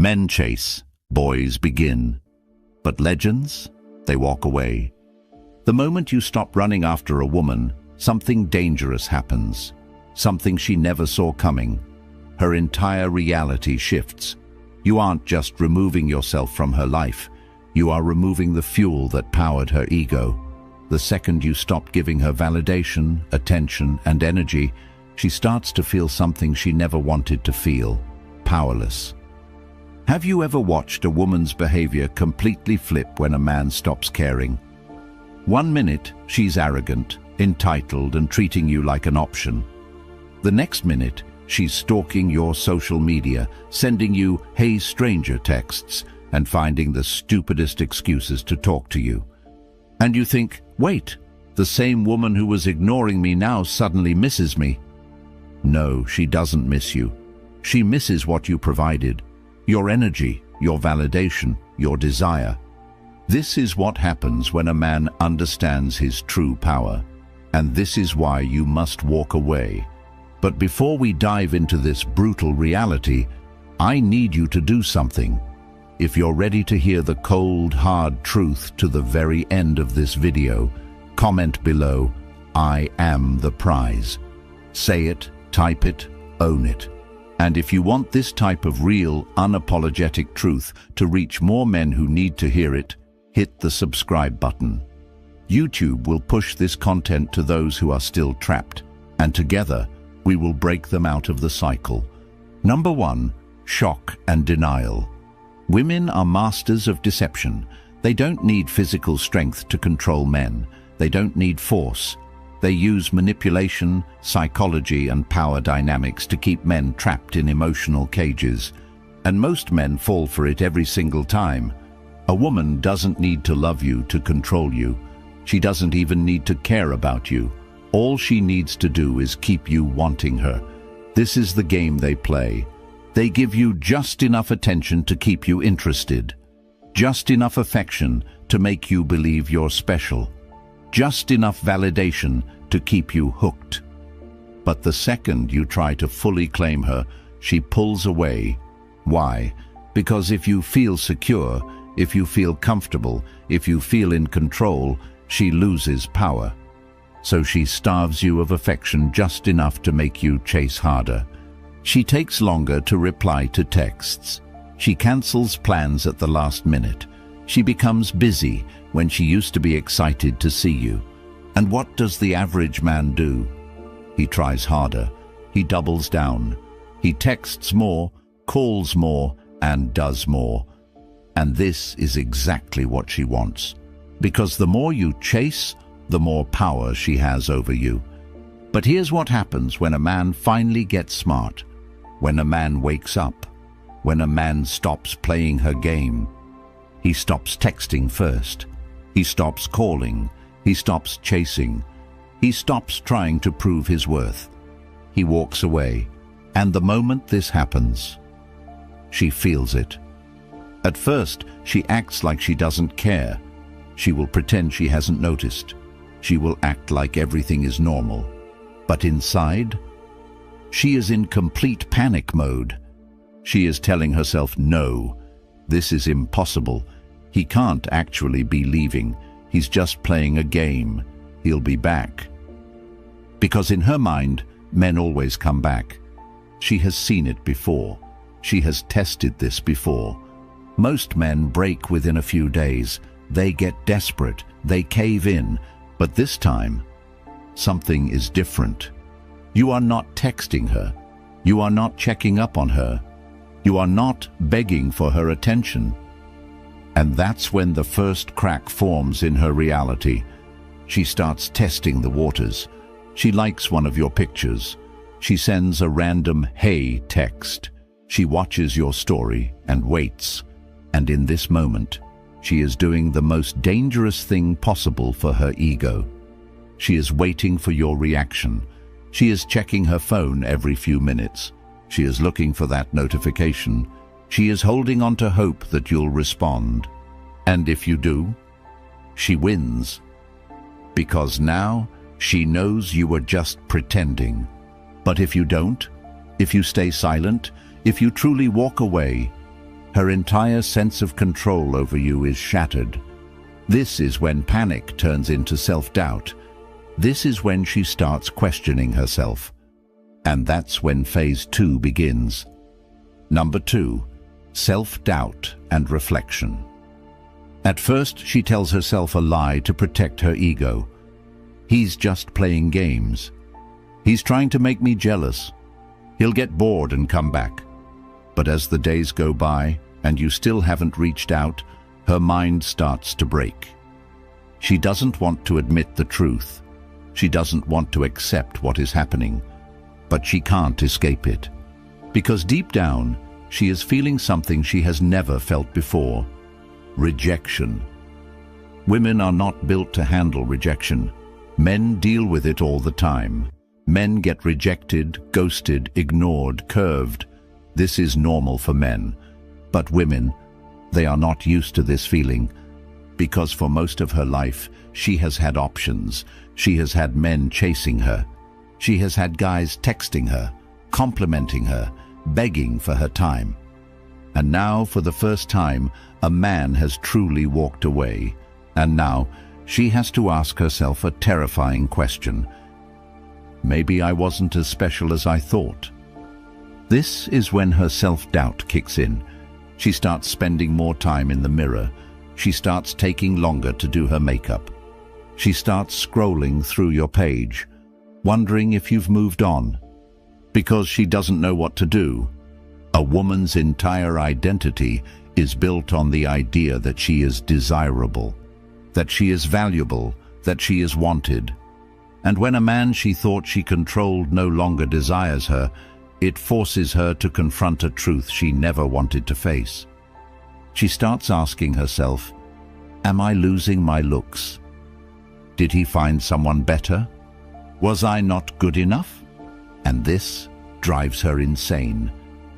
Men chase, boys begin. But legends, they walk away. The moment you stop running after a woman, something dangerous happens. Something she never saw coming. Her entire reality shifts. You aren't just removing yourself from her life. You are removing the fuel that powered her ego. The second you stop giving her validation, attention, and energy, she starts to feel something she never wanted to feel: powerless. Have you ever watched a woman's behavior completely flip when a man stops caring? 1 minute, she's arrogant, entitled, and treating you like an option. The next minute, she's stalking your social media, sending you "Hey stranger" texts, and finding the stupidest excuses to talk to you. And you think, wait, the same woman who was ignoring me now suddenly misses me. No, she doesn't miss you. She misses what you provided. Your energy, your validation, your desire. This is what happens when a man understands his true power. And this is why you must walk away. But before we dive into this brutal reality, I need you to do something. If you're ready to hear the cold, hard truth to the very end of this video, comment below, "I am the prize." Say it, type it, own it. And if you want this type of real, unapologetic truth to reach more men who need to hear it, hit the subscribe button. YouTube will push this content to those who are still trapped, and together, we will break them out of the cycle. Number 1, shock and denial. Women are masters of deception. They don't need physical strength to control men. They don't need force. They use manipulation, psychology, and power dynamics to keep men trapped in emotional cages. And most men fall for it every single time. A woman doesn't need to love you to control you. She doesn't even need to care about you. All she needs to do is keep you wanting her. This is the game they play. They give you just enough attention to keep you interested. Just enough affection to make you believe you're special. Just enough validation to keep you hooked. But the second you try to fully claim her, she pulls away. Why? Because if you feel secure, if you feel comfortable, if you feel in control, she loses power. So she starves you of affection just enough to make you chase harder. She takes longer to reply to texts. She cancels plans at the last minute. She becomes busy when she used to be excited to see you. And what does the average man do? He tries harder. He doubles down. He texts more, calls more, and does more. And this is exactly what she wants. Because the more you chase, the more power she has over you. But here's what happens when a man finally gets smart. When a man wakes up. When a man stops playing her game. He stops texting first. He stops calling. He stops chasing. He stops trying to prove his worth. He walks away. And the moment this happens, she feels it. At first, she acts like she doesn't care. She will pretend she hasn't noticed. She will act like everything is normal. But inside, she is in complete panic mode. She is telling herself, no, this is impossible. He can't actually be leaving. He's just playing a game. He'll be back. Because in her mind, men always come back. She has seen it before. She has tested this before. Most men break within a few days. They get desperate. They cave in. But this time, something is different. You are not texting her. You are not checking up on her. You are not begging for her attention. And that's when the first crack forms in her reality. She starts testing the waters. She likes one of your pictures. She sends a random "hey" text. She watches your story and waits. And in this moment, she is doing the most dangerous thing possible for her ego. She is waiting for your reaction. She is checking her phone every few minutes. She is looking for that notification. She is holding on to hope that you'll respond. And if you do, she wins. Because now she knows you were just pretending. But if you don't, if you stay silent, if you truly walk away, Her entire sense of control over you is shattered. This is when panic turns into self-doubt. This is when she starts questioning herself. And that's when phase 2 begins. Number 2, self-doubt and reflection. At first, she tells herself a lie to protect her ego. He's just playing games. He's trying to make me jealous. He'll get bored and come back. But as the days go by and you still haven't reached out, her mind starts to break. She doesn't want to admit the truth. She doesn't want to accept what is happening. But she can't escape it. Because deep down, she is feeling something she has never felt before: rejection. Women are not built to handle rejection. Men deal with it all the time. Men get rejected, ghosted, ignored, curved. This is normal for men. But women, they are not used to this feeling. Because for most of her life, she has had options. She has had men chasing her. She has had guys texting her, complimenting her, begging for her time. And now, for the first time, a man has truly walked away. And now, she has to ask herself a terrifying question. Maybe I wasn't as special as I thought. This is when her self-doubt kicks in. She starts spending more time in the mirror. She starts taking longer to do her makeup. She starts scrolling through your page, wondering if you've moved on, because she doesn't know what to do. A woman's entire identity is built on the idea that she is desirable, that she is valuable, that she is wanted. And when a man she thought she controlled no longer desires her, it forces her to confront a truth she never wanted to face. She starts asking herself, am I losing my looks? Did he find someone better? Was I not good enough? And this drives her insane,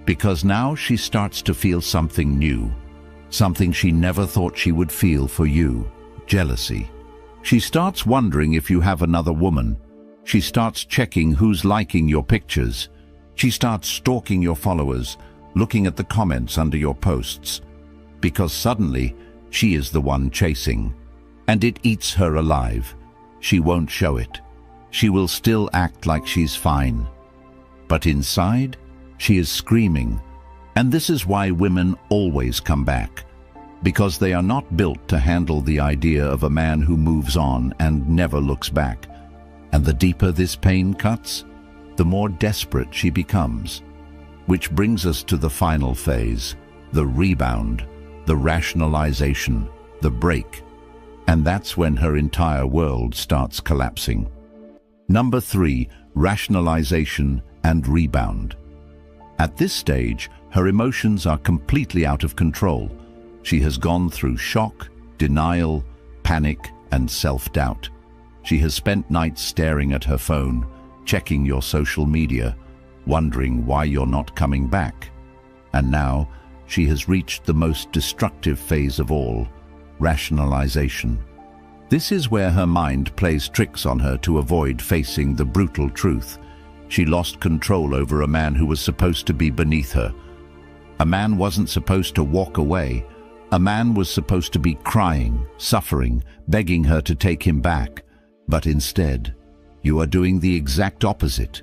because now she starts to feel something new, something she never thought she would feel for you: jealousy. She starts wondering if you have another woman. She starts checking who's liking your pictures. She starts stalking your followers, looking at the comments under your posts, because suddenly she is the one chasing. And it eats her alive. She won't show it. She will still act like she's fine. But inside, she is screaming. And this is why women always come back, because they are not built to handle the idea of a man who moves on and never looks back. And the deeper this pain cuts, the more desperate she becomes. Which brings us to the final phase, the rebound, the rationalization, the break. And that's when her entire world starts collapsing. Number 3, rationalization and rebound. At this stage, her emotions are completely out of control. She has gone through shock, denial, panic, and self-doubt. She has spent nights staring at her phone, checking your social media, wondering why you're not coming back. And now, she has reached the most destructive phase of all, rationalization. This is where her mind plays tricks on her to avoid facing the brutal truth. She lost control over a man who was supposed to be beneath her. A man wasn't supposed to walk away. A man was supposed to be crying, suffering, begging her to take him back. But instead, you are doing the exact opposite.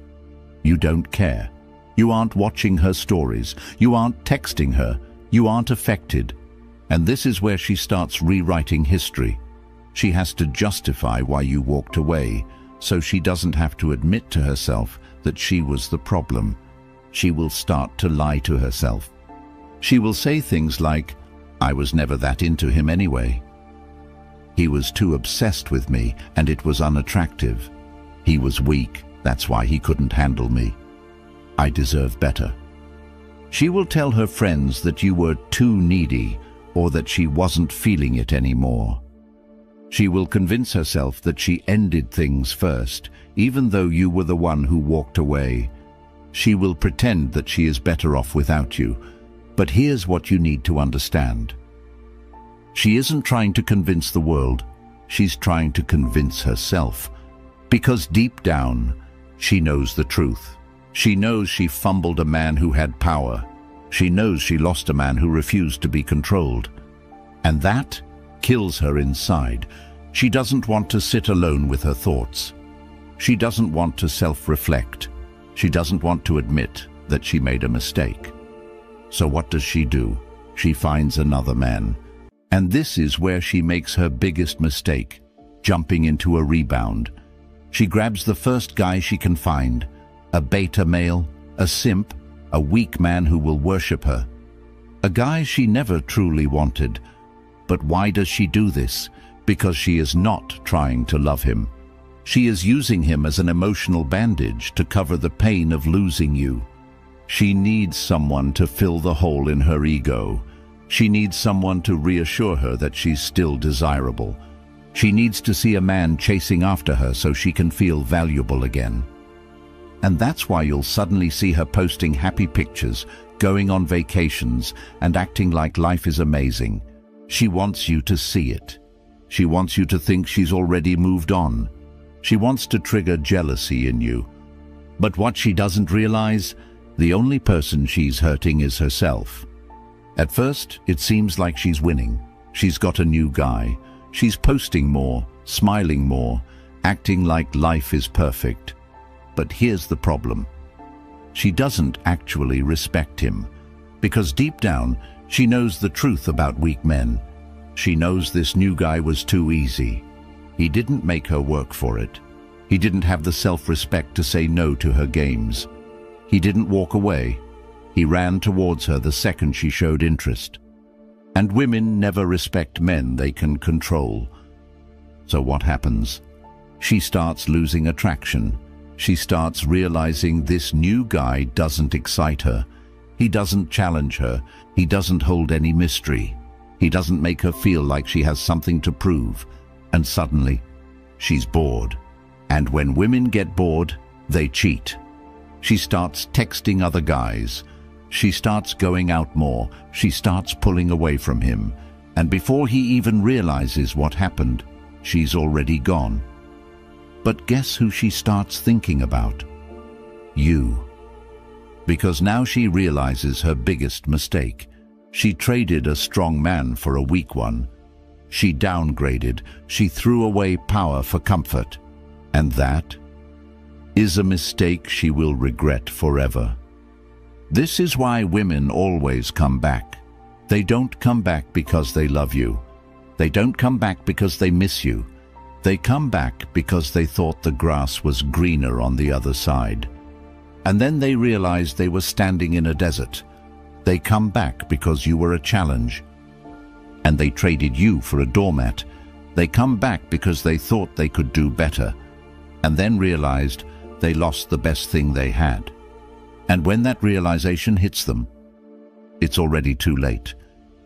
You don't care. You aren't watching her stories. You aren't texting her. You aren't affected. And this is where she starts rewriting history. She has to justify why you walked away, so she doesn't have to admit to herself that she was the problem. She will start to lie to herself. She will say things like, I was never that into him anyway. He was too obsessed with me and it was unattractive. He was weak, that's why he couldn't handle me. I deserve better. She will tell her friends that you were too needy or that she wasn't feeling it anymore. She will convince herself that she ended things first, even though you were the one who walked away. She will pretend that she is better off without you. But here's what you need to understand. She isn't trying to convince the world. She's trying to convince herself. Because deep down, she knows the truth. She knows she fumbled a man who had power. She knows she lost a man who refused to be controlled. And that kills her inside. She doesn't want to sit alone with her thoughts. She doesn't want to self-reflect. She doesn't want to admit that she made a mistake. So what does she do? She finds another man. And this is where she makes her biggest mistake, jumping into a rebound. She grabs the first guy she can find, a beta male, a simp, a weak man who will worship her. A guy she never truly wanted. But why does she do this? Because she is not trying to love him. She is using him as an emotional bandage to cover the pain of losing you. She needs someone to fill the hole in her ego. She needs someone to reassure her that she's still desirable. She needs to see a man chasing after her so she can feel valuable again. And that's why you'll suddenly see her posting happy pictures, going on vacations, and acting like life is amazing. She wants you to see it. She wants you to think she's already moved on. She wants to trigger jealousy in you. But what she doesn't realize, the only person she's hurting is herself. At first, it seems like she's winning. She's got a new guy. She's posting more, smiling more, acting like life is perfect. But here's the problem. She doesn't actually respect him, because deep down, she knows the truth about weak men. She knows this new guy was too easy. He didn't make her work for it. He didn't have the self-respect to say no to her games. He didn't walk away. He ran towards her the second she showed interest. And women never respect men they can control. So what happens? She starts losing attraction. She starts realizing this new guy doesn't excite her. He doesn't challenge her. He doesn't hold any mystery. He doesn't make her feel like she has something to prove. And suddenly, she's bored. And when women get bored, they cheat. She starts texting other guys. She starts going out more. She starts pulling away from him. And before he even realizes what happened, she's already gone. But guess who she starts thinking about? You. Because now she realizes her biggest mistake. She traded a strong man for a weak one. She downgraded. She threw away power for comfort. And that is a mistake she will regret forever. This is why women always come back. They don't come back because they love you. They don't come back because they miss you. They come back because they thought the grass was greener on the other side. And then they realized they were standing in a desert. They come back because you were a challenge. And they traded you for a doormat. They come back because they thought they could do better. And then realized they lost the best thing they had. And when that realization hits them, it's already too late.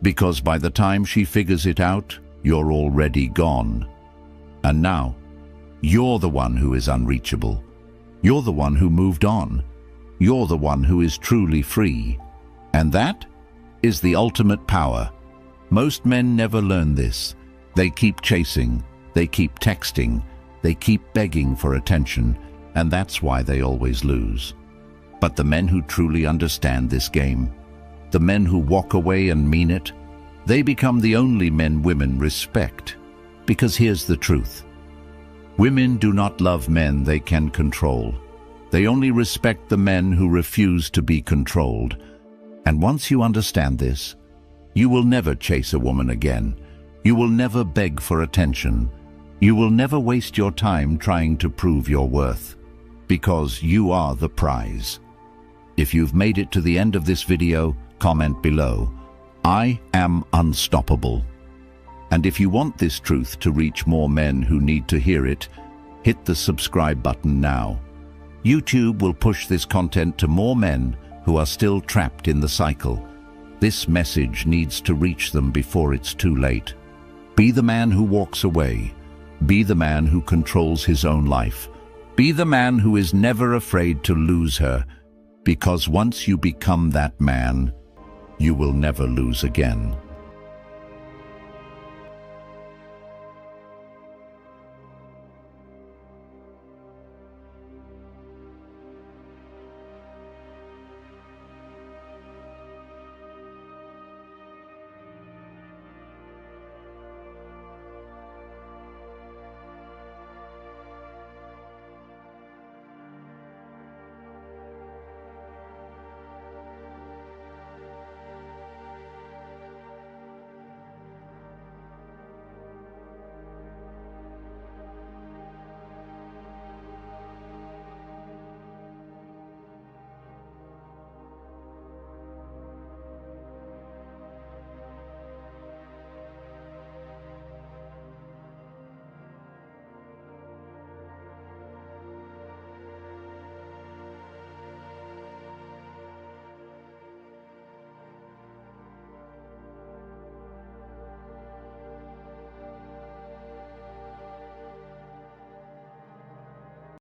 Because by the time she figures it out, you're already gone. And now, you're the one who is unreachable. You're the one who moved on. You're the one who is truly free. And that is the ultimate power. Most men never learn this. They keep chasing. They keep texting. They keep begging for attention. And that's why they always lose. But the men who truly understand this game, the men who walk away and mean it, they become the only men women respect. Because here's the truth. Women do not love men they can control. They only respect the men who refuse to be controlled. And once you understand this, you will never chase a woman again. You will never beg for attention. You will never waste your time trying to prove your worth. Because you are the prize. If you've made it to the end of this video, comment below. I am unstoppable. And if you want this truth to reach more men who need to hear it, hit the subscribe button now. YouTube will push this content to more men who are still trapped in the cycle. This message needs to reach them before it's too late. Be the man who walks away. Be the man who controls his own life. Be the man who is never afraid to lose her. Because once you become that man, you will never lose again.